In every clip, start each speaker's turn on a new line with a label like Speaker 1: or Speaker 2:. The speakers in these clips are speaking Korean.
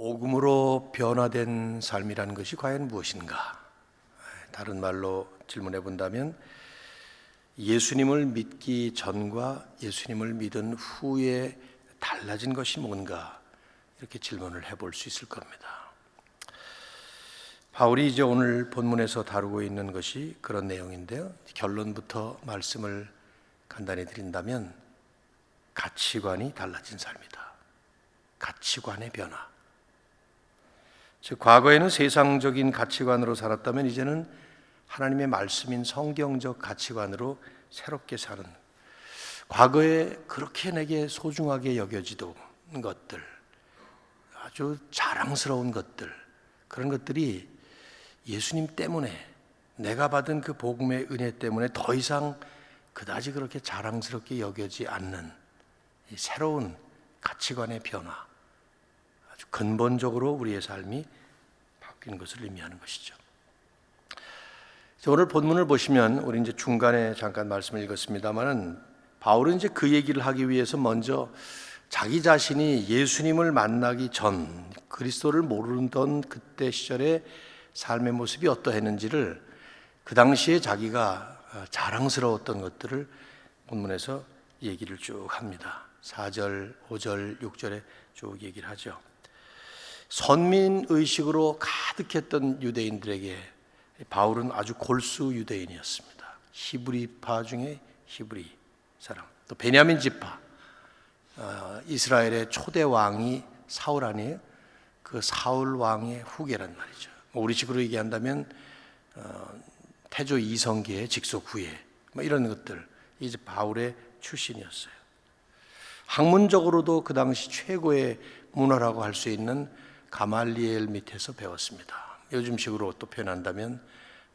Speaker 1: 복음으로 변화된 삶이라는 것이 과연 무엇인가? 다른 말로 질문해 본다면 예수님을 믿기 전과 예수님을 믿은 후에 달라진 것이 뭔가? 이렇게 질문을 해볼 수 있을 겁니다. 바울이 이제 오늘 본문에서 다루고 있는 것이 그런 내용인데요. 결론부터 말씀을 간단히 드린다면 가치관이 달라진 삶이다. 가치관의 변화. 즉 과거에는 세상적인 가치관으로 살았다면 이제는 하나님의 말씀인 성경적 가치관으로 새롭게 사는, 과거에 그렇게 내게 소중하게 여겨지던 것들, 아주 자랑스러운 것들, 그런 것들이 예수님 때문에, 내가 받은 그 복음의 은혜 때문에 더 이상 그다지 그렇게 자랑스럽게 여겨지 않는 이 새로운 가치관의 변화, 아주 근본적으로 우리의 삶이 바뀐 것을 의미하는 것이죠. 오늘 본문을 보시면 우리 이제 중간에 잠깐 말씀을 읽었습니다만은 바울은 이제 그 얘기를 하기 위해서 먼저 자기 자신이 예수님을 만나기 전 그리스도를 모르던 그때 시절의 삶의 모습이 어떠했는지를, 그 당시에 자기가 자랑스러웠던 것들을 본문에서 얘기를 쭉 합니다. 4절, 5절, 6절에 쭉 얘기를 하죠. 선민의식으로 가득했던 유대인들에게 바울은 아주 골수 유대인이었습니다. 히브리파 중에 히브리 사람, 또 베냐민 지파, 이스라엘의 초대 왕이 사울 아니에요? 그 사울 왕의 후계란 말이죠. 우리식으로 얘기한다면 태조 이성계의 직속 후예, 이런 것들, 이제 바울의 출신이었어요. 학문적으로도 그 당시 최고의 문화라고 할 수 있는 가말리엘 밑에서 배웠습니다. 요즘식으로 또 표현한다면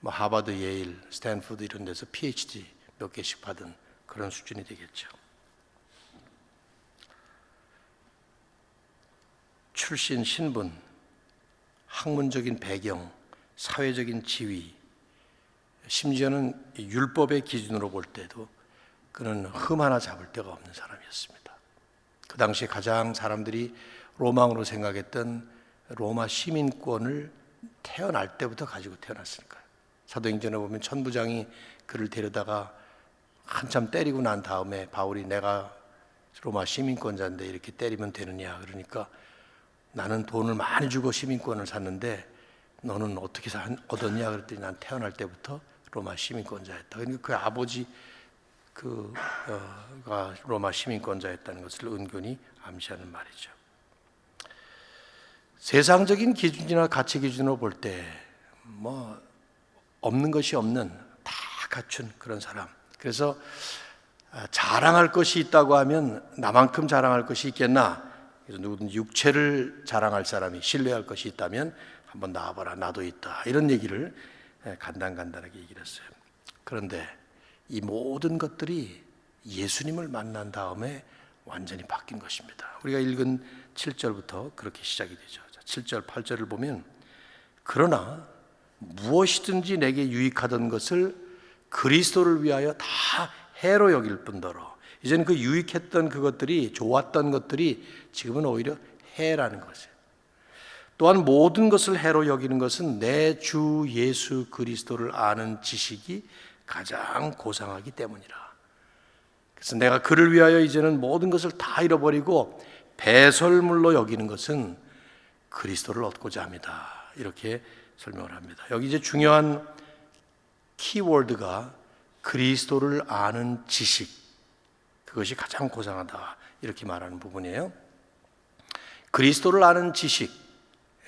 Speaker 1: 하버드, 예일, 스탠포드 이런 데서 PhD 몇 개씩 받은 그런 수준이 되겠죠. 출신, 신분, 학문적인 배경, 사회적인 지위, 심지어는 율법의 기준으로 볼 때도 그는 흠 하나 잡을 데가 없는 사람이었습니다. 그 당시에 가장 사람들이 로망으로 생각했던 로마 시민권을 태어날 때부터 가지고 태어났으니까요. 사도행전에 보면 천부장이 그를 데려다가 한참 때리고 난 다음에 바울이 내가 로마 시민권자인데 이렇게 때리면 되느냐 그러니까, 나는 돈을 많이 주고 시민권을 샀는데 너는 어떻게 얻었냐 그랬더니 난 태어날 때부터 로마 시민권자였다. 그러니까 그 아버지 가 로마 시민권자였다는 것을 은근히 암시하는 말이죠. 세상적인 기준이나 가치 기준으로 볼 때 없는 것이 없는, 다 갖춘 그런 사람. 그래서 자랑할 것이 있다고 하면 나만큼 자랑할 것이 있겠나? 그래서 누구든 육체를 자랑할 사람이, 신뢰할 것이 있다면 한번 나와봐라, 나도 있다, 이런 얘기를 간단하게 얘기를 했어요. 그런데 이 모든 것들이 예수님을 만난 다음에 완전히 바뀐 것입니다. 우리가 읽은 7절부터 그렇게 시작이 되죠. 7절, 8절을 보면, 그러나 무엇이든지 내게 유익하던 것을 그리스도를 위하여 다 해로 여길 뿐더러, 이제는 그 유익했던 그것들이, 좋았던 것들이 지금은 오히려 해라는 거죠. 또한 모든 것을 해로 여기는 것은 내 주 예수 그리스도를 아는 지식이 가장 고상하기 때문이라. 그래서 내가 그를 위하여 이제는 모든 것을 다 잃어버리고 배설물로 여기는 것은 그리스도를 얻고자 합니다. 이렇게 설명을 합니다. 여기 이제 중요한 키워드가 그리스도를 아는 지식, 그것이 가장 고상하다, 이렇게 말하는 부분이에요. 그리스도를 아는 지식,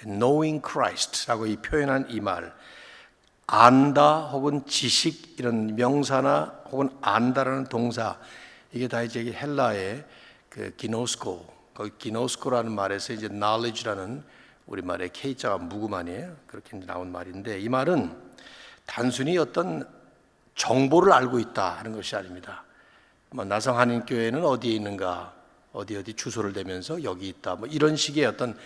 Speaker 1: knowing Christ라고 이 표현한 이 말, 안다 혹은 지식, 이런 명사나 혹은 안다라는 동사, 이게 다 이제 헬라의 그 기노스코, 거기 기노스코라는 말에서 이제 knowledge라는 우리말의 K자가 묵음 아니에요? 그렇게 나온 말인데, 이 말은 단순히 어떤 정보를 알고 있다 하는 것이 아닙니다. 나성 한인교회는 어디에 있는가, 어디 주소를 대면서 여기 있다, 이런 식의 어떤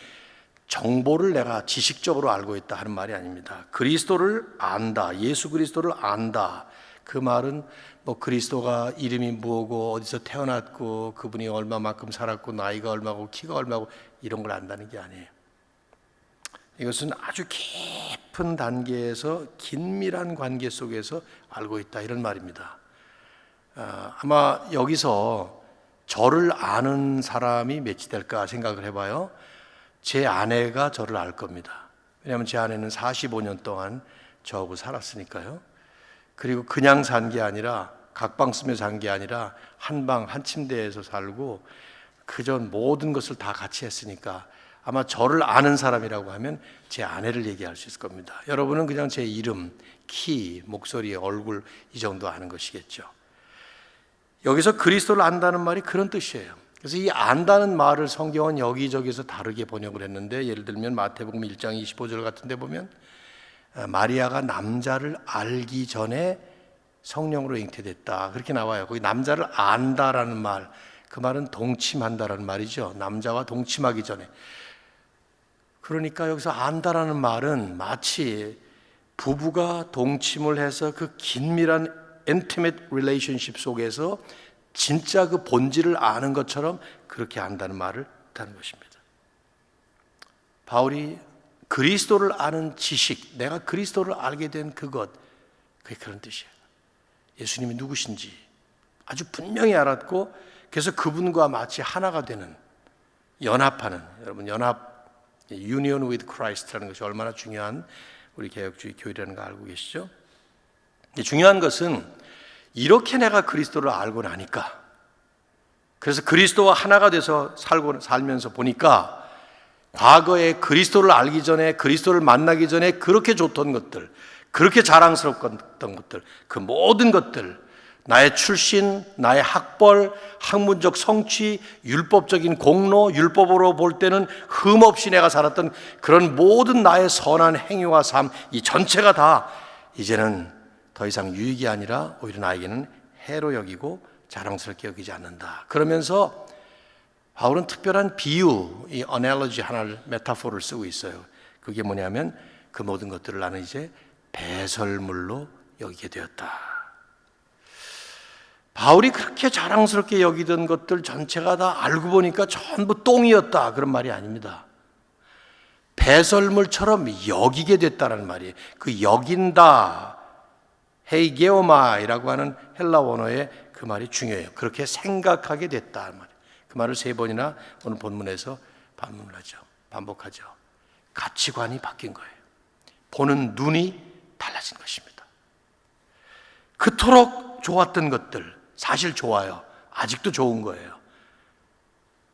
Speaker 1: 정보를 내가 지식적으로 알고 있다 하는 말이 아닙니다. 그리스도를 안다, 예수 그리스도를 안다. 그 말은 그리스도가 이름이 뭐고 어디서 태어났고 그분이 얼마만큼 살았고 나이가 얼마고 키가 얼마고 이런 걸 안다는 게 아니에요. 이것은 아주 깊은 단계에서 긴밀한 관계 속에서 알고 있다, 이런 말입니다. 아마 여기서 저를 아는 사람이 몇이 될까 생각을 해봐요. 제 아내가 저를 알 겁니다. 왜냐하면 제 아내는 45년 동안 저하고 살았으니까요. 그리고 그냥 산 게 아니라 각방 쓰며 산 게 아니라 한 방 한 침대에서 살고 그전 모든 것을 다 같이 했으니까 아마 저를 아는 사람이라고 하면 제 아내를 얘기할 수 있을 겁니다. 여러분은 그냥 제 이름, 키, 목소리, 얼굴 이 정도 아는 것이겠죠. 여기서 그리스도를 안다는 말이 그런 뜻이에요. 그래서 이 안다는 말을 성경은 여기저기서 다르게 번역을 했는데, 예를 들면 마태복음 1장 25절 같은 데 보면 마리아가 남자를 알기 전에 성령으로 잉태됐다, 그렇게 나와요. 거기 남자를 안다라는 말, 그 말은 동침한다라는 말이죠. 남자와 동침하기 전에. 그러니까 여기서 안다라는 말은 마치 부부가 동침을 해서 그 긴밀한 intimate relationship 속에서 진짜 그 본질을 아는 것처럼 그렇게 안다는 말을 뜻하는 것입니다. 바울이 그리스도를 아는 지식, 내가 그리스도를 알게 된 그것, 그게 그런 뜻이에요. 예수님이 누구신지 아주 분명히 알았고, 그래서 그분과 마치 하나가 되는, 연합하는, 여러분 연합, union with Christ라는 것이 얼마나 중요한 우리 개혁주의 교리라는 거 알고 계시죠? 중요한 것은 이렇게 내가 그리스도를 알고 나니까, 그래서 그리스도와 하나가 돼서 살면서 보니까 과거에 그리스도를 알기 전에, 그리스도를 만나기 전에 그렇게 좋던 것들, 그렇게 자랑스럽던 것들, 그 모든 것들, 나의 출신, 나의 학벌, 학문적 성취, 율법적인 공로, 율법으로 볼 때는 흠없이 내가 살았던 그런 모든 나의 선한 행위와 삶, 이 전체가 다 이제는 더 이상 유익이 아니라 오히려 나에게는 해로 여기고 자랑스럽게 여기지 않는다. 그러면서 바울은 특별한 비유, 이 analogy 하나를, 메타포를 쓰고 있어요. 그게 뭐냐면 그 모든 것들을 나는 이제 배설물로 여기게 되었다. 바울이 그렇게 자랑스럽게 여기던 것들 전체가 다 알고 보니까 전부 똥이었다, 그런 말이 아닙니다. 배설물처럼 여기게 됐다는 말이에요. 그 여긴다, 헤이게오마이라고 하는 헬라 원어의 그 말이 중요해요. 그렇게 생각하게 됐다 말이에요. 그 말을 3번이나 오늘 본문에서 반복하죠. 가치관이 바뀐 거예요. 보는 눈이 달라진 것입니다. 그토록 좋았던 것들, 사실 좋아요. 아직도 좋은 거예요.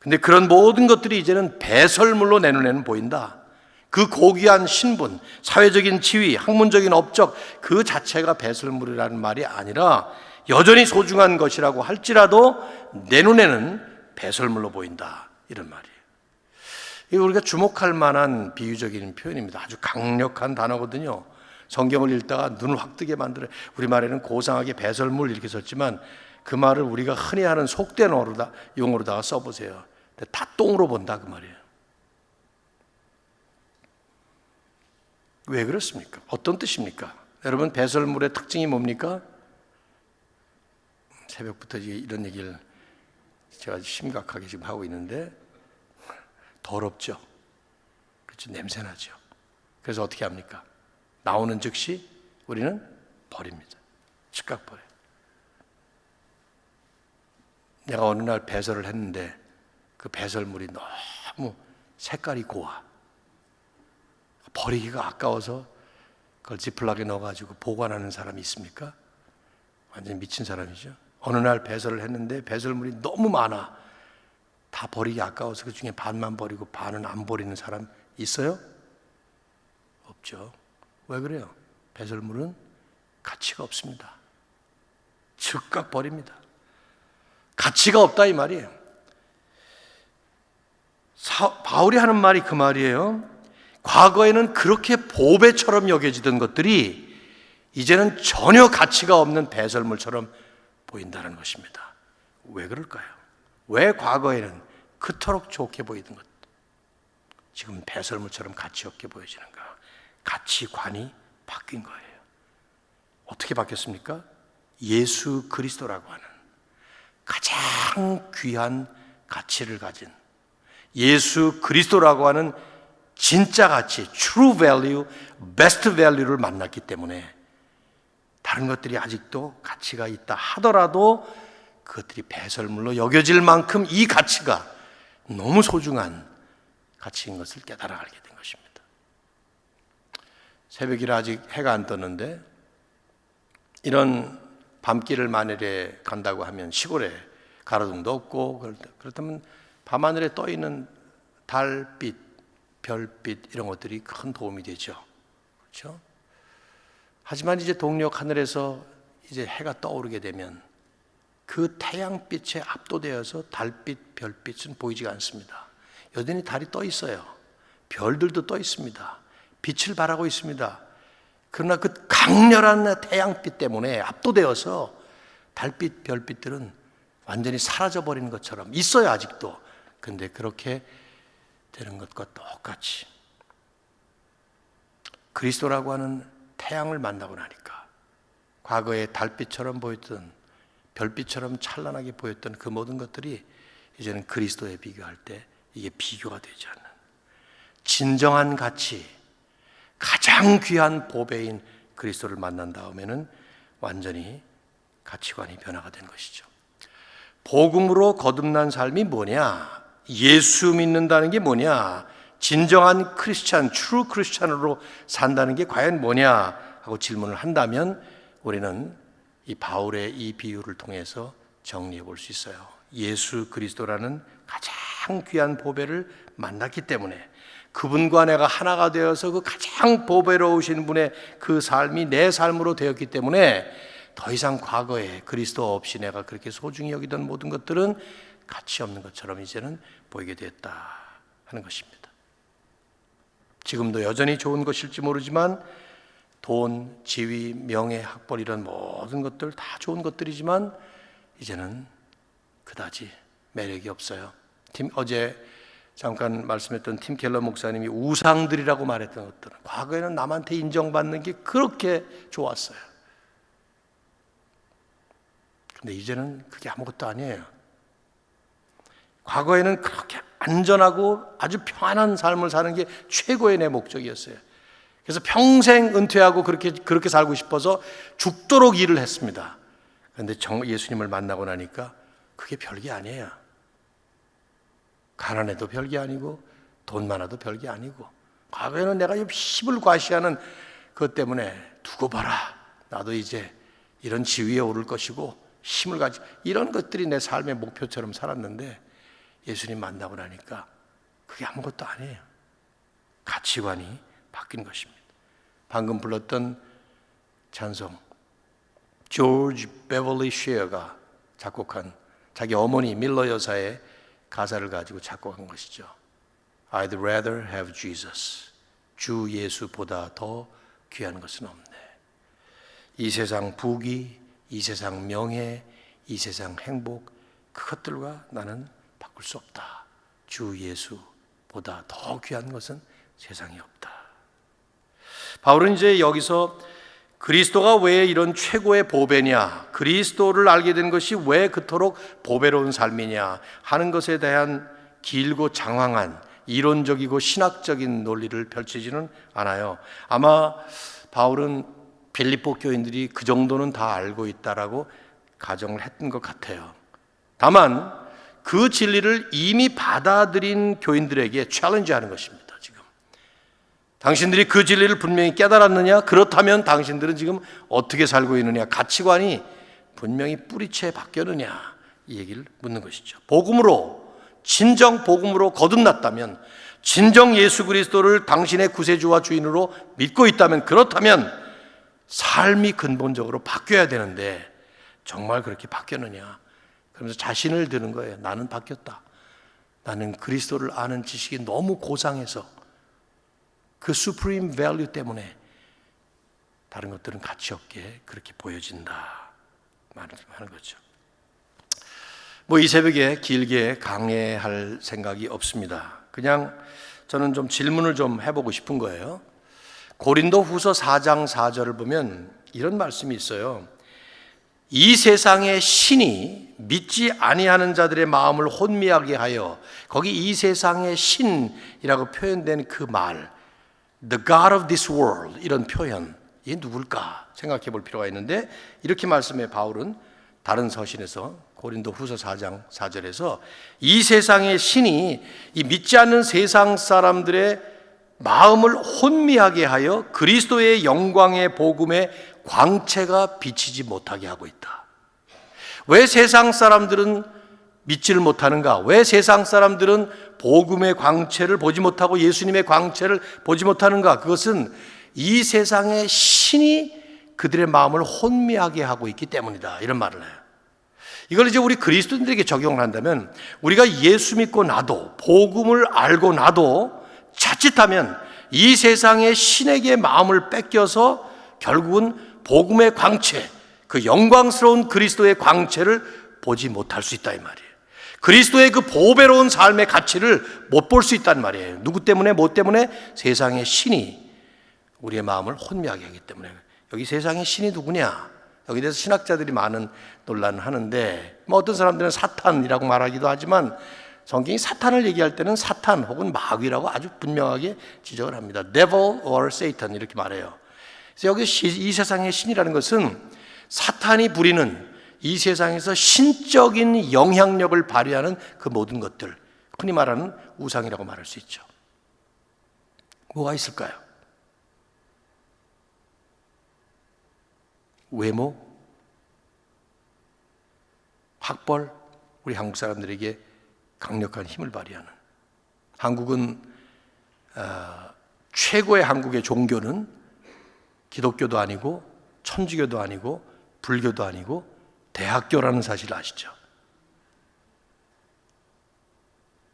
Speaker 1: 근데 그런 모든 것들이 이제는 배설물로 내 눈에는 보인다. 그 고귀한 신분, 사회적인 지위, 학문적인 업적, 그 자체가 배설물이라는 말이 아니라 여전히 소중한 것이라고 할지라도 내 눈에는 배설물로 보인다, 이런 말이에요. 이거 우리가 주목할 만한 비유적인 표현입니다. 아주 강력한 단어거든요. 성경을 읽다가 눈을 확 뜨게 만들어요. 우리말에는 고상하게 배설물 이렇게 썼지만 그 말을 우리가 흔히 하는 속된 용어로다가 써보세요. 다 똥으로 본다, 그 말이에요. 왜 그렇습니까? 어떤 뜻입니까? 여러분, 배설물의 특징이 뭡니까? 새벽부터 이런 얘기를 제가 심각하게 지금 하고 있는데, 더럽죠? 그렇죠? 냄새나죠? 그래서 어떻게 합니까? 나오는 즉시 우리는 버립니다. 즉각 버려요. 내가 어느 날 배설을 했는데 그 배설물이 너무 색깔이 고와, 버리기가 아까워서 그걸 지플락에 넣어가지고 보관하는 사람이 있습니까? 완전히 미친 사람이죠. 어느 날 배설을 했는데 배설물이 너무 많아, 다 버리기 아까워서 그 중에 반만 버리고 반은 안 버리는 사람 있어요? 없죠. 왜 그래요? 배설물은 가치가 없습니다. 즉각 버립니다. 가치가 없다, 이 말이에요. 바울이 하는 말이 그 말이에요. 과거에는 그렇게 보배처럼 여겨지던 것들이 이제는 전혀 가치가 없는 배설물처럼 보인다는 것입니다. 왜 그럴까요? 왜 과거에는 그토록 좋게 보이던 것, 지금 배설물처럼 가치 없게 보여지는가? 가치관이 바뀐 거예요. 어떻게 바뀌었습니까? 예수 그리스도라고 하는 가장 귀한 가치를 가진 예수 그리스도라고 하는 진짜 가치, true value, best value를 만났기 때문에 다른 것들이 아직도 가치가 있다 하더라도 그것들이 배설물로 여겨질 만큼 이 가치가 너무 소중한 가치인 것을 깨달아 알게 된 것입니다. 새벽이라 아직 해가 안 떴는데 이런 밤길을 만일에 간다고 하면 시골에 가로등도 없고 그렇다면 밤하늘에 떠 있는 달빛, 별빛 이런 것들이 큰 도움이 되죠. 그렇죠? 하지만 이제 동력 하늘에서 이제 해가 떠오르게 되면 그 태양빛에 압도되어서 달빛, 별빛은 보이지가 않습니다. 여전히 달이 떠 있어요. 별들도 떠 있습니다. 빛을 발하고 있습니다. 그러나 그 강렬한 태양빛 때문에 압도되어서 달빛, 별빛들은 완전히 사라져버리는 것처럼 있어요, 아직도. 근데 그렇게 되는 것과 똑같이 그리스도라고 하는 태양을 만나고 나니까 과거에 달빛처럼 보였던, 별빛처럼 찬란하게 보였던 그 모든 것들이 이제는 그리스도에 비교할 때 이게 비교가 되지 않는 진정한 가치, 가장 귀한 보배인 그리스도를 만난 다음에는 완전히 가치관이 변화가 된 것이죠. 복음으로 거듭난 삶이 뭐냐? 예수 믿는다는 게 뭐냐? 진정한 크리스찬, 트루 크리스찬으로 산다는 게 과연 뭐냐? 하고 질문을 한다면 우리는 이 바울의 이 비유를 통해서 정리해 볼 수 있어요. 예수 그리스도라는 가장 귀한 보배를 만났기 때문에 그분과 내가 하나가 되어서 그 가장 보배로우신 분의 그 삶이 내 삶으로 되었기 때문에 더 이상 과거에 그리스도 없이 내가 그렇게 소중히 여기던 모든 것들은 가치 없는 것처럼 이제는 보이게 됐다 하는 것입니다. 지금도 여전히 좋은 것일지 모르지만 돈, 지위, 명예, 학벌 이런 모든 것들 다 좋은 것들이지만 이제는 그다지 매력이 없어요. 어제 잠깐 말씀했던 팀 켈러 목사님이 우상들이라고 말했던 것들은 과거에는 남한테 인정받는 게 그렇게 좋았어요. 근데 이제는 그게 아무것도 아니에요. 과거에는 그렇게 안전하고 아주 평안한 삶을 사는 게 최고의 내 목적이었어요. 그래서 평생 은퇴하고 그렇게 살고 싶어서 죽도록 일을 했습니다. 그런데 예수님을 만나고 나니까 그게 별게 아니에요. 가난해도 별게 아니고 돈 많아도 별게 아니고 과거에는 내가 힘을 과시하는 그것 때문에 두고 봐라. 나도 이제 이런 지위에 오를 것이고 힘을 가지고 이런 것들이 내 삶의 목표처럼 살았는데 예수님 만나고 나니까 그게 아무것도 아니에요. 가치관이 바뀐 것입니다. 방금 불렀던 찬송 조지 베벌리 쉐어가 작곡한 자기 어머니 밀러 여사의 가사를 가지고 작곡한 것이죠. I'd rather have Jesus. 주 예수보다 더 귀한 것은 없네. 이 세상 부귀, 이 세상 명예, 이 세상 행복 그것들과 나는 바꿀 수 없다. 주 예수보다 더 귀한 것은 세상에 없다. 바울은 이제 여기서 그리스도가 왜 이런 최고의 보배냐, 그리스도를 알게 된 것이 왜 그토록 보배로운 삶이냐 하는 것에 대한 길고 장황한 이론적이고 신학적인 논리를 펼치지는 않아요. 아마 바울은 빌립보 교인들이 그 정도는 다 알고 있다라고 가정을 했던 것 같아요. 다만 그 진리를 이미 받아들인 교인들에게 챌린지하는 것입니다. 지금 당신들이 그 진리를 분명히 깨달았느냐? 그렇다면 당신들은 지금 어떻게 살고 있느냐? 가치관이 분명히 뿌리채 바뀌었느냐? 이 얘기를 묻는 것이죠. 복음으로, 진정 복음으로 거듭났다면, 진정 예수 그리스도를 당신의 구세주와 주인으로 믿고 있다면, 그렇다면 삶이 근본적으로 바뀌어야 되는데 정말 그렇게 바뀌었느냐? 그러면서 자신을 드는 거예요. 나는 바뀌었다. 나는 그리스도를 아는 지식이 너무 고상해서 그 supreme value 때문에 다른 것들은 가치 없게 그렇게 보여진다 말하는 거죠. 뭐 이 새벽에 길게 강해할 생각이 없습니다. 그냥 저는 좀 질문을 좀 해보고 싶은 거예요. 고린도 후서 4장 4절을 보면 이런 말씀이 있어요. 이 세상의 신이 믿지 아니하는 자들의 마음을 혼미하게 하여, 거기 이 세상의 신이라고 표현된 그 말, The God of this world, 이런 표현, 이게 누굴까 생각해 볼 필요가 있는데, 이렇게 말씀해 바울은 다른 서신에서 고린도 후서 4장 4절에서 이 세상의 신이 이 믿지 않는 세상 사람들의 마음을 혼미하게 하여 그리스도의 영광의 복음의 광채가 비치지 못하게 하고 있다. 왜 세상 사람들은 믿지를 못하는가? 왜 세상 사람들은 복음의 광채를 보지 못하고 예수님의 광채를 보지 못하는가? 그것은 이 세상의 신이 그들의 마음을 혼미하게 하고 있기 때문이다, 이런 말을 해요. 이걸 이제 우리 그리스도인들에게 적용을 한다면, 우리가 예수 믿고 나도, 복음을 알고 나도 자칫하면 이 세상의 신에게 마음을 뺏겨서 결국은 복음의 광채, 그 영광스러운 그리스도의 광채를 보지 못할 수 있다, 이 말이에요. 그리스도의 그 보배로운 삶의 가치를 못 볼 수 있다는 말이에요. 누구 때문에? 뭐 때문에? 세상의 신이 우리의 마음을 혼미하게 하기 때문에. 여기 세상의 신이 누구냐? 여기에 대해서 신학자들이 많은 논란을 하는데, 뭐 어떤 사람들은 사탄이라고 말하기도 하지만 성경이 사탄을 얘기할 때는 사탄 혹은 마귀라고 아주 분명하게 지적을 합니다. Devil or Satan 이렇게 말해요. 그래서 여기 이 세상의 신이라는 것은 사탄이 부리는 이 세상에서 신적인 영향력을 발휘하는 그 모든 것들, 흔히 말하는 우상이라고 말할 수 있죠. 뭐가 있을까요? 외모, 학벌, 우리 한국 사람들에게 강력한 힘을 발휘하는. 한국은 최고의 한국의 종교는 기독교도 아니고 천주교도 아니고 불교도 아니고 대학교라는 사실을 아시죠?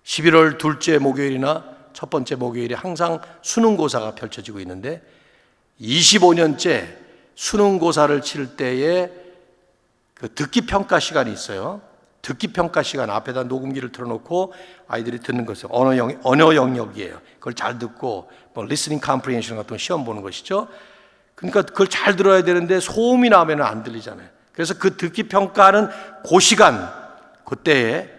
Speaker 1: 11월 둘째 목요일이나 첫 번째 목요일에 항상 수능고사가 펼쳐지고 있는데, 25년째 수능고사를 치를 때에 그 듣기평가 시간이 있어요. 듣기평가 시간 앞에다 녹음기를 틀어놓고 아이들이 듣는 것은 언어 영역이에요. 그걸 잘 듣고 뭐 listening comprehension 같은 거 시험 보는 것이죠. 그러니까 그걸 잘 들어야 되는데 소음이 나면 안 들리잖아요. 그래서 그 듣기평가하는 그 시간, 그때에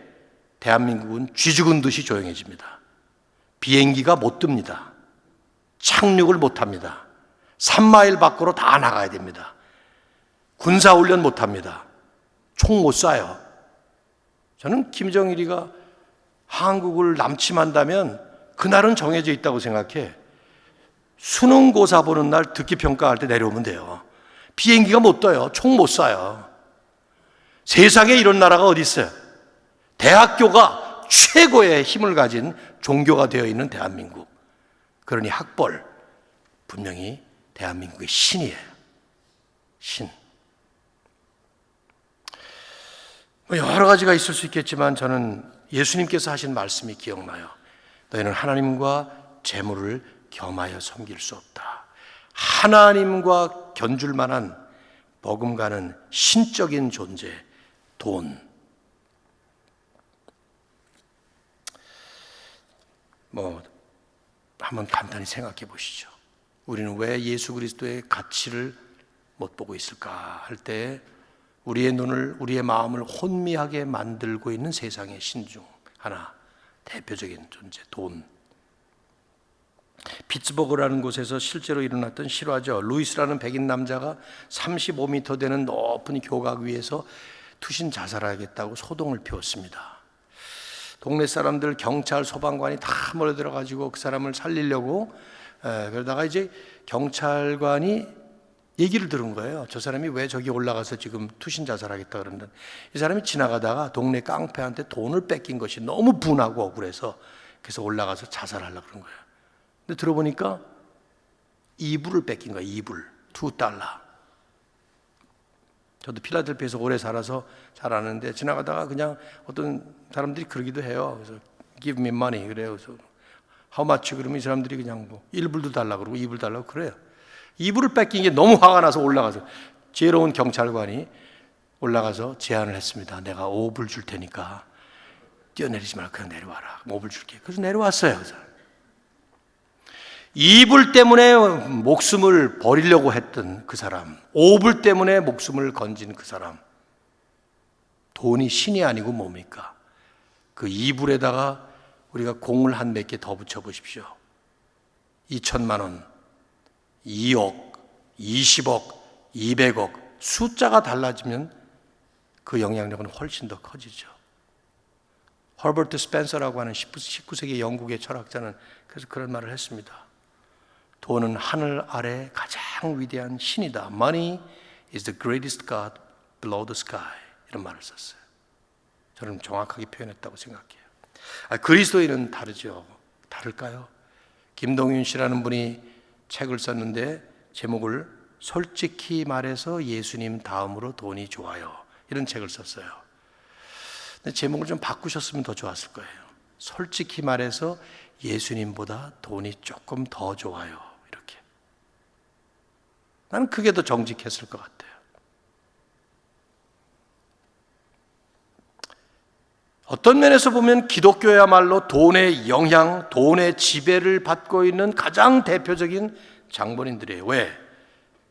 Speaker 1: 대한민국은 쥐 죽은 듯이 조용해집니다. 비행기가 못 뜹니다. 착륙을 못 합니다. 3마일 밖으로 다 나가야 됩니다. 군사훈련 못 합니다. 총 못 쏴요. 저는 김정일이가 한국을 남침한다면 그날은 정해져 있다고 생각해. 수능고사 보는 날 듣기평가할 때 내려오면 돼요. 비행기가 못 떠요. 총 못 쏴요. 세상에 이런 나라가 어디 있어요? 대학교가 최고의 힘을 가진 종교가 되어 있는 대한민국. 그러니 학벌, 분명히 대한민국의 신이에요. 신. 여러 가지가 있을 수 있겠지만 저는 예수님께서 하신 말씀이 기억나요. 너희는 하나님과 재물을 겸하여 섬길 수 없다. 하나님과 견줄 만한 버금가는 신적인 존재, 돈. 한번 간단히 생각해 보시죠. 우리는 왜 예수 그리스도의 가치를 못 보고 있을까 할 때, 우리의 눈을, 우리의 마음을 혼미하게 만들고 있는 세상의 신 중 하나, 대표적인 존재, 돈. 피츠버그라는 곳에서 실제로 일어났던 실화죠. 루이스라는 백인 남자가 35m 되는 높은 교각 위에서 투신 자살하겠다고 소동을 피웠습니다. 동네 사람들, 경찰, 소방관이 다 몰려들어가지고 그 사람을 살리려고, 그러다가 이제 경찰관이 얘기를 들은 거예요. 저 사람이 왜 저기 올라가서 지금 투신 자살하겠다 그러는데, 이 사람이 지나가다가 동네 깡패한테 돈을 뺏긴 것이 너무 분하고 억울해서 그래서 올라가서 자살하려고 그런 거예요. 근데 들어보니까 이불을 뺏긴 거예요. 이불. $2. 저도 필라델피아에서 오래 살아서 잘 아는데, 지나가다가 그냥 어떤 사람들이 그러기도 해요. 그래서 give me money 그래요. 그래서 how much 그러면 이 사람들이 그냥 뭐 1불도 달라고 그러고 2불 달라고 그래요. 이불을 뺏긴 게 너무 화가 나서 올라가서, 지혜로운 경찰관이 올라가서 제안을 했습니다. 내가 5불 줄 테니까 뛰어내리지 말고 그냥 내려와라. 5불 줄게. 그래서 내려왔어요. 그 사람. 이불 때문에 목숨을 버리려고 했던 그 사람, 5불 때문에 목숨을 건진 그 사람, 돈이 신이 아니고 뭡니까? 그 이불에다가 우리가 공을 한 몇 개 더 붙여 보십시오. 2천만 원, 2억, 20억, 200억 숫자가 달라지면 그 영향력은 훨씬 더 커지죠. 허버트 스펜서라고 하는 19세기 영국의 철학자는 그래서 그런 말을 했습니다. 돈은 하늘 아래 가장 위대한 신이다. Money is the greatest God below the sky. 이런 말을 썼어요. 저는 정확하게 표현했다고 생각해요. 그리스도인은 다르죠. 다를까요? 김동윤 씨라는 분이 책을 썼는데 제목을 솔직히 말해서 예수님 다음으로 돈이 좋아요. 이런 책을 썼어요. 근데 제목을 좀 바꾸셨으면 더 좋았을 거예요. 솔직히 말해서 예수님보다 돈이 조금 더 좋아요. 이렇게. 나는 그게 더 정직했을 것 같아요. 어떤 면에서 보면 기독교야말로 돈의 영향, 돈의 지배를 받고 있는 가장 대표적인 장본인들이에요. 왜?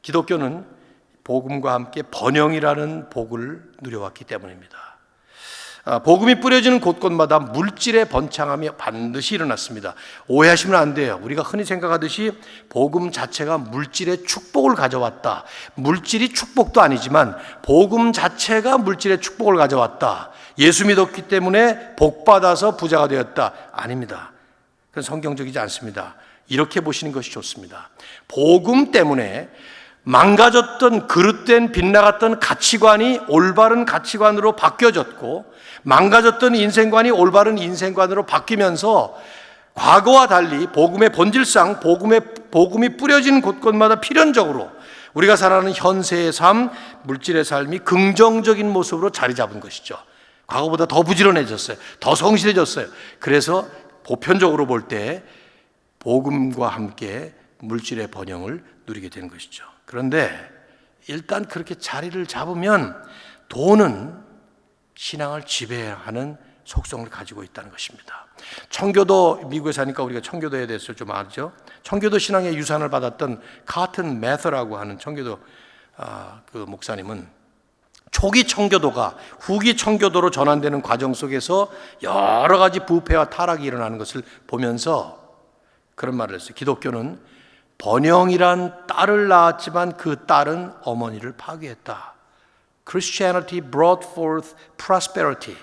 Speaker 1: 기독교는 복음과 함께 번영이라는 복을 누려왔기 때문입니다. 복음이 뿌려지는 곳곳마다 물질의 번창함이 반드시 일어났습니다. 오해하시면 안 돼요. 우리가 흔히 생각하듯이 복음 자체가 물질의 축복을 가져왔다. 물질이 축복도 아니지만 복음 자체가 물질의 축복을 가져왔다. 예수 믿었기 때문에 복받아서 부자가 되었다. 아닙니다. 그건 성경적이지 않습니다. 이렇게 보시는 것이 좋습니다. 복음 때문에 망가졌던 그릇된 빗나갔던 가치관이 올바른 가치관으로 바뀌어졌고, 망가졌던 인생관이 올바른 인생관으로 바뀌면서 과거와 달리 복음의 본질상 복음이 뿌려진 곳곳마다 필연적으로 우리가 살아가는 현세의 삶, 물질의 삶이 긍정적인 모습으로 자리 잡은 것이죠. 과거보다 더 부지런해졌어요. 더 성실해졌어요. 그래서 보편적으로 볼 때 복음과 함께 물질의 번영을 누리게 되는 것이죠. 그런데 일단 그렇게 자리를 잡으면 돈은 신앙을 지배하는 속성을 가지고 있다는 것입니다. 청교도, 미국에 사니까 우리가 청교도에 대해서 좀 알죠. 청교도 신앙의 유산을 받았던 카튼 매서라고 하는 청교도 그 목사님은 초기 청교도가 후기 청교도로 전환되는 과정 속에서 여러 가지 부패와 타락이 일어나는 것을 보면서 그런 말을 했어요. 기독교는 번영이란 딸을 낳았지만 그 딸은 어머니를 파괴했다. Christianity brought forth prosperity,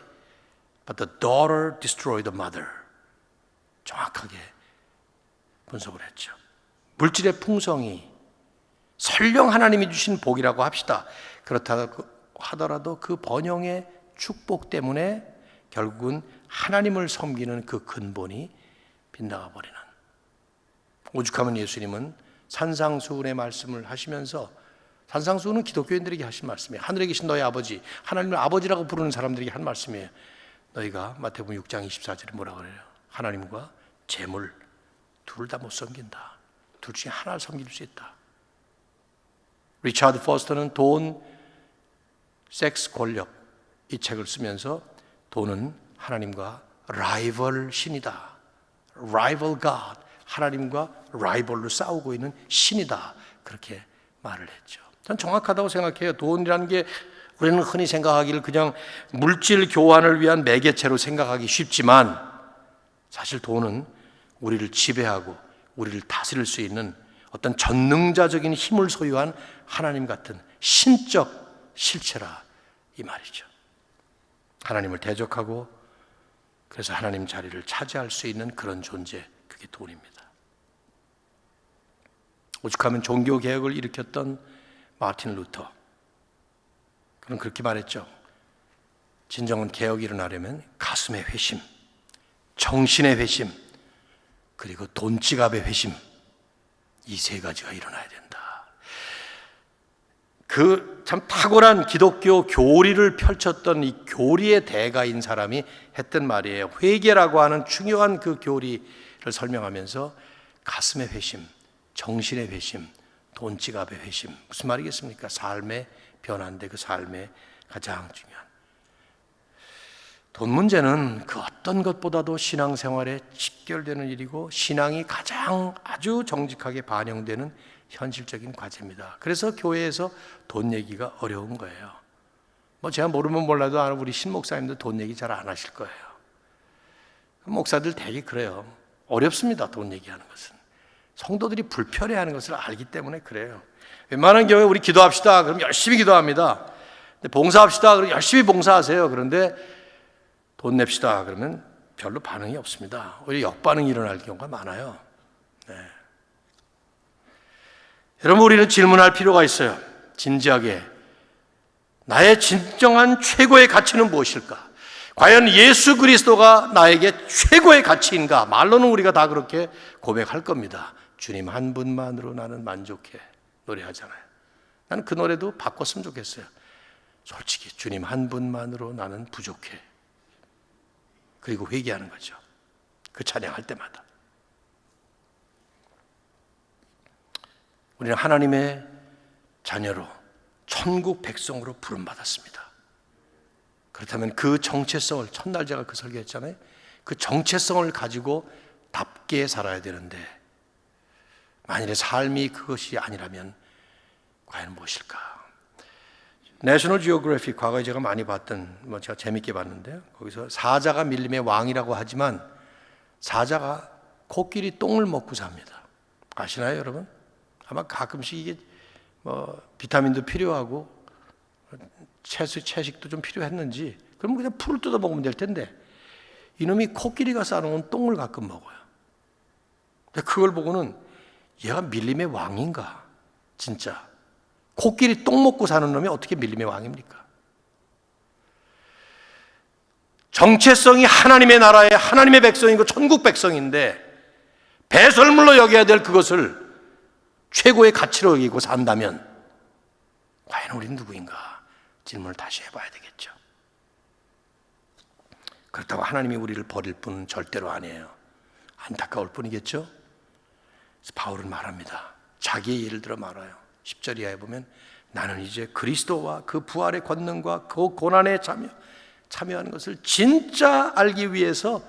Speaker 1: but the daughter destroyed the mother. 정확하게 분석을 했죠. 물질의 풍성이 설령 하나님이 주신 복이라고 합시다. 그렇다 하더라도 그 번영의 축복 때문에 결국은 하나님을 섬기는 그 근본이 빗나가 버리는. 오죽하면 예수님은 산상수훈의 말씀을 하시면서, 산상수훈은 기독교인들에게 하신 말씀이에요. 하늘에 계신 너희 아버지, 하나님을 아버지라고 부르는 사람들에게 한 말씀이에요. 너희가 마태복음 6장 24절에 뭐라고 그래요? 하나님과 재물 둘 다 못 섬긴다. 둘 중에 하나를 섬길 수 있다. 리차드 포스터는 돈, 섹스, 권력 이 책을 쓰면서 돈은 하나님과 라이벌 신이다. 라이벌 갓, 하나님과 라이벌로 싸우고 있는 신이다. 그렇게 말을 했죠. 전 정확하다고 생각해요. 돈이라는 게 우리는 흔히 생각하기를 그냥 물질 교환을 위한 매개체로 생각하기 쉽지만 사실 돈은 우리를 지배하고 우리를 다스릴 수 있는 어떤 전능자적인 힘을 소유한 하나님 같은 신적 실체라 이 말이죠. 하나님을 대적하고 그래서 하나님 자리를 차지할 수 있는 그런 존재, 그게 돈입니다. 오죽하면 종교개혁을 일으켰던 마틴 루터, 그는 그렇게 말했죠. 진정한 개혁이 일어나려면 가슴의 회심, 정신의 회심, 그리고 돈지갑의 회심, 이 세 가지가 일어나야 된다. 그 참 탁월한 기독교 교리를 펼쳤던 이 교리의 대가인 사람이 했던 말이에요. 회개라고 하는 중요한 그 교리를 설명하면서 가슴의 회심, 정신의 회심, 돈지갑의 회심, 무슨 말이겠습니까? 삶의 변화인데 그 삶의 가장 중요한 돈 문제는 그 어떤 것보다도 신앙생활에 직결되는 일이고 신앙이 가장 아주 정직하게 반영되는 현실적인 과제입니다. 그래서 교회에서 돈 얘기가 어려운 거예요. 제가 모르면 몰라도 우리 신 목사님도 돈 얘기 잘 안 하실 거예요. 목사들 되게 그래요. 어렵습니다. 돈 얘기하는 것은. 성도들이 불편해하는 것을 알기 때문에 그래요. 웬만한 경우에 우리 기도합시다. 그럼 열심히 기도합니다. 근데 봉사합시다. 그럼 열심히 봉사하세요. 그런데 돈 냅시다. 그러면 별로 반응이 없습니다. 오히려 역반응이 일어날 경우가 많아요. 네. 여러분, 우리는 질문할 필요가 있어요. 진지하게. 나의 진정한 최고의 가치는 무엇일까? 과연 예수 그리스도가 나에게 최고의 가치인가? 말로는 우리가 다 그렇게 고백할 겁니다. 주님 한 분만으로 나는 만족해. 노래하잖아요. 나는 그 노래도 바꿨으면 좋겠어요. 솔직히 주님 한 분만으로 나는 부족해. 그리고 회개하는 거죠. 그 찬양할 때마다. 우리는 하나님의 자녀로, 천국 백성으로 부름받았습니다. 그렇다면 그 정체성을, 첫날 제가 그 설교했잖아요. 그 정체성을 가지고 답게 살아야 되는데, 만일의 삶이 그것이 아니라면 과연 무엇일까? 내셔널 지오그래피, 과거에 제가 많이 봤던, 제가 재밌게 봤는데요. 거기서 사자가 밀림의 왕이라고 하지만 사자가 코끼리 똥을 먹고 삽니다. 아시나요, 여러분? 아마 가끔씩 이게 비타민도 필요하고 채식도 좀 필요했는지, 그러면 그냥 풀을 뜯어 먹으면 될 텐데 이놈이 코끼리가 싸놓은 똥을 가끔 먹어요. 근데 그걸 보고는 얘가 밀림의 왕인가? 진짜 코끼리 똥 먹고 사는 놈이 어떻게 밀림의 왕입니까? 정체성이 하나님의 나라의 하나님의 백성이고 천국 백성인데 배설물로 여겨야 될 그것을 최고의 가치로 여기고 산다면 과연 우리는 누구인가? 질문을 다시 해봐야 되겠죠. 그렇다고 하나님이 우리를 버릴 분은 절대로 아니에요. 안타까울 뿐이겠죠. 그래서 바울은 말합니다. 자기의 예를 들어 말아요. 10절 이하에 보면 나는 이제 그리스도와 그 부활의 권능과 그 고난에 참여하는 것을 진짜 알기 위해서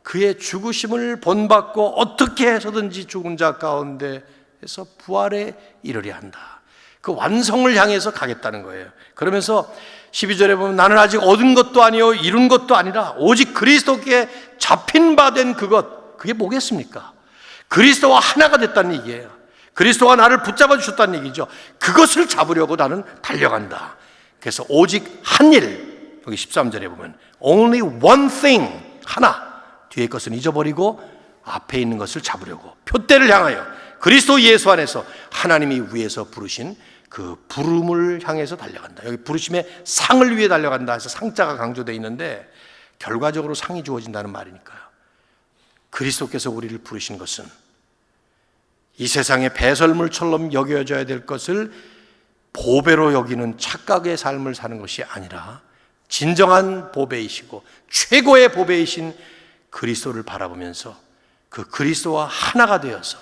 Speaker 1: 그의 죽으심을 본받고 어떻게 해서든지 죽은 자 가운데에서 부활에 이르려 한다. 그 완성을 향해서 가겠다는 거예요. 그러면서 12절에 보면 나는 아직 얻은 것도 아니요 이룬 것도 아니라 오직 그리스도께 잡힌 바 된 그것, 그게 뭐겠습니까? 그리스도와 하나가 됐다는 얘기예요. 그리스도가 나를 붙잡아 주셨다는 얘기죠. 그것을 잡으려고 나는 달려간다. 그래서 오직 한 일, 여기 13절에 보면 only one thing, 하나, 뒤에 것은 잊어버리고 앞에 있는 것을 잡으려고 표대를 향하여 그리스도 예수 안에서 하나님이 위에서 부르신 그 부름을 향해서 달려간다. 여기 부르심의 상을 위해 달려간다 해서 상자가 강조되어 있는데 결과적으로 상이 주어진다는 말이니까요. 그리스도께서 우리를 부르신 것은 이 세상의 배설물처럼 여겨져야 될 것을 보배로 여기는 착각의 삶을 사는 것이 아니라 진정한 보배이시고 최고의 보배이신 그리스도를 바라보면서 그 그리스도와 하나가 되어서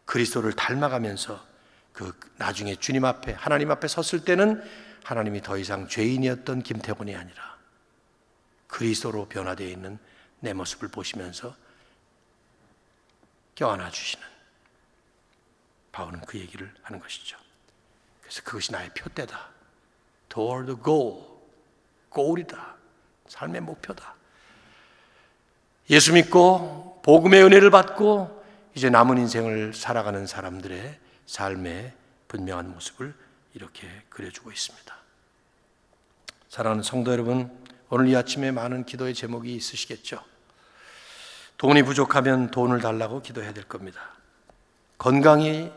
Speaker 1: 그리스도를 닮아가면서 그 나중에 주님 앞에 하나님 앞에 섰을 때는 하나님이 더 이상 죄인이었던 김태곤이 아니라 그리스도로 변화되어 있는 내 모습을 보시면서 껴안아 주시는 바울은 그 얘기를 하는 것이죠. 그래서 그것이 나의 표대다. Toward the goal. goal이다. 삶의 목표다. 예수 믿고 복음의 은혜를 받고 이제 남은 인생을 살아가는 사람들의 삶의 분명한 모습을 이렇게 그려주고 있습니다. 사랑하는 성도 여러분, 오늘 이 아침에 많은 기도의 제목이 있으시겠죠. 돈이 부족하면 돈을 달라고 기도해야 될 겁니다. 건강이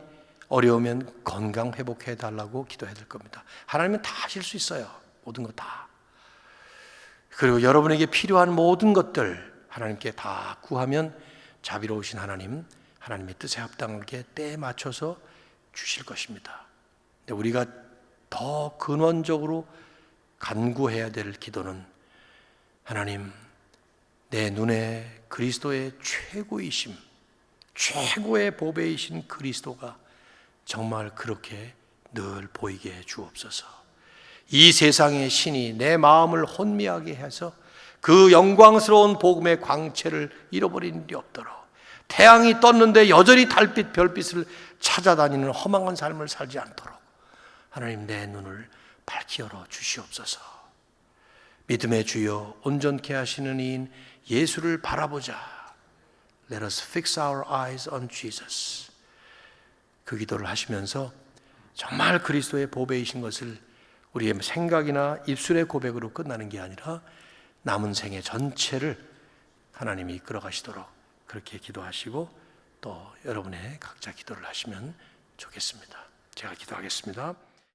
Speaker 1: 어려우면 건강 회복해 달라고 기도해야 될 겁니다. 하나님은 다 하실 수 있어요. 모든 것 다. 그리고 여러분에게 필요한 모든 것들 하나님께 다 구하면 자비로우신 하나님, 하나님의 뜻에 합당하게 때에 맞춰서 주실 것입니다. 근데 우리가 더 근원적으로 간구해야 될 기도는 하나님, 내 눈에 그리스도의 최고이심, 최고의 보배이신 그리스도가 정말 그렇게 늘 보이게 해 주옵소서. 이 세상의 신이 내 마음을 혼미하게 해서 그 영광스러운 복음의 광채를 잃어버린 일이 없도록 태양이 떴는데 여전히 달빛, 별빛을 찾아다니는 허망한 삶을 살지 않도록 하나님 내 눈을 밝히 열어 주시옵소서. 믿음의 주여 온전케 하시는 이인 예수를 바라보자. Let us fix our eyes on Jesus. 그 기도를 하시면서 정말 그리스도의 보배이신 것을 우리의 생각이나 입술의 고백으로 끝나는 게 아니라 남은 생애 전체를 하나님이 이끌어 가시도록 그렇게 기도하시고 또 여러분의 각자 기도를 하시면 좋겠습니다. 제가 기도하겠습니다.